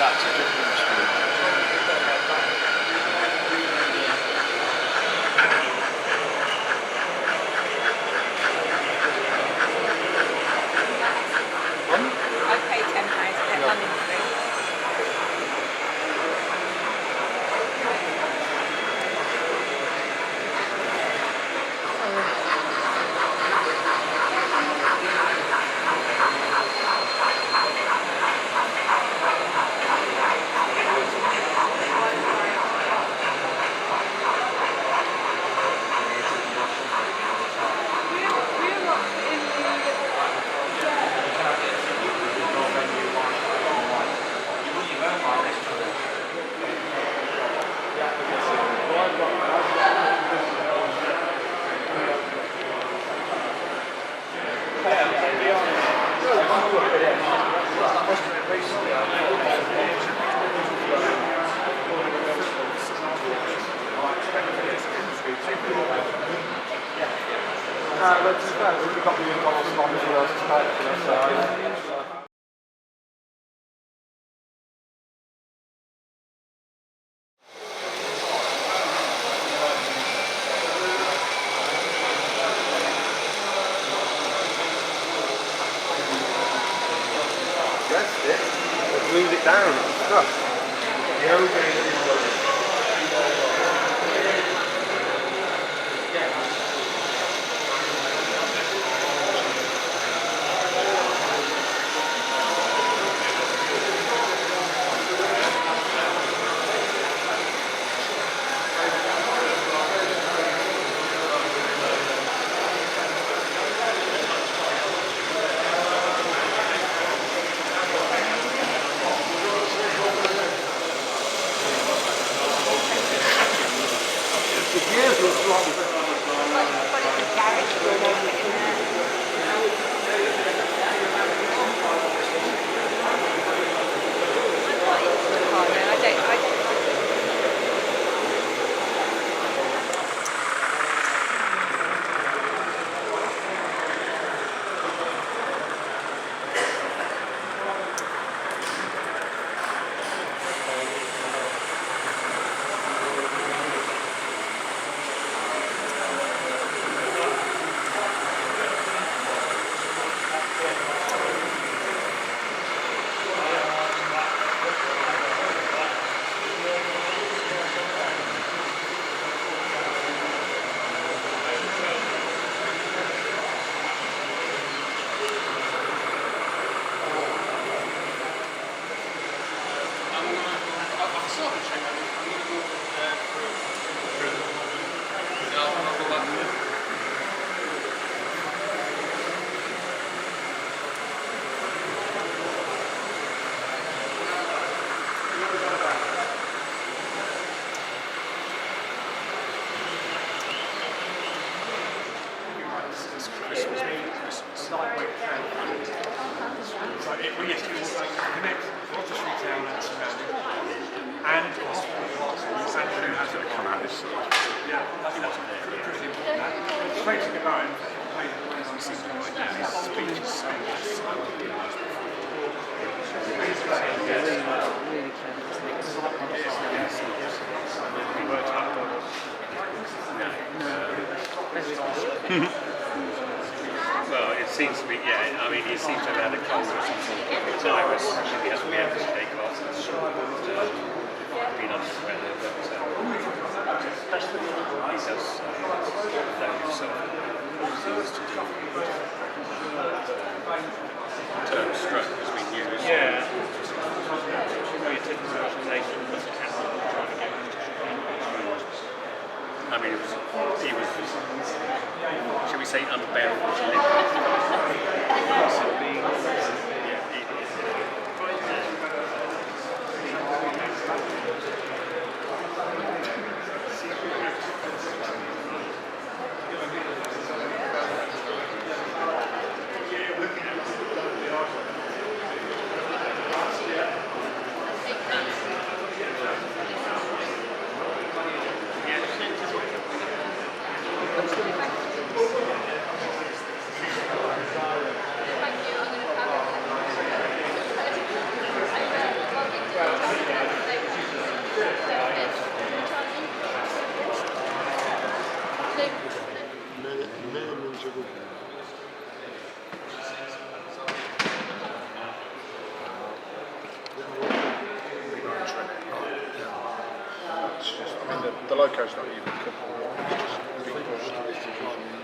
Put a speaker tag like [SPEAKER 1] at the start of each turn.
[SPEAKER 1] that to Jumping Street?
[SPEAKER 2] I pay £10 to get London free.
[SPEAKER 3] Glued it down and stuff.
[SPEAKER 4] Well, it seems to be, yeah, I mean, he seems to have had a cold or something. He hasn't been able to take part in the been under the weather, but he does know himself things to do. The term stroke has been used.
[SPEAKER 5] Yeah.
[SPEAKER 4] I mean, he was, shall we say, unbearable to live
[SPEAKER 3] the loco's not even cooked. It's just been pushed.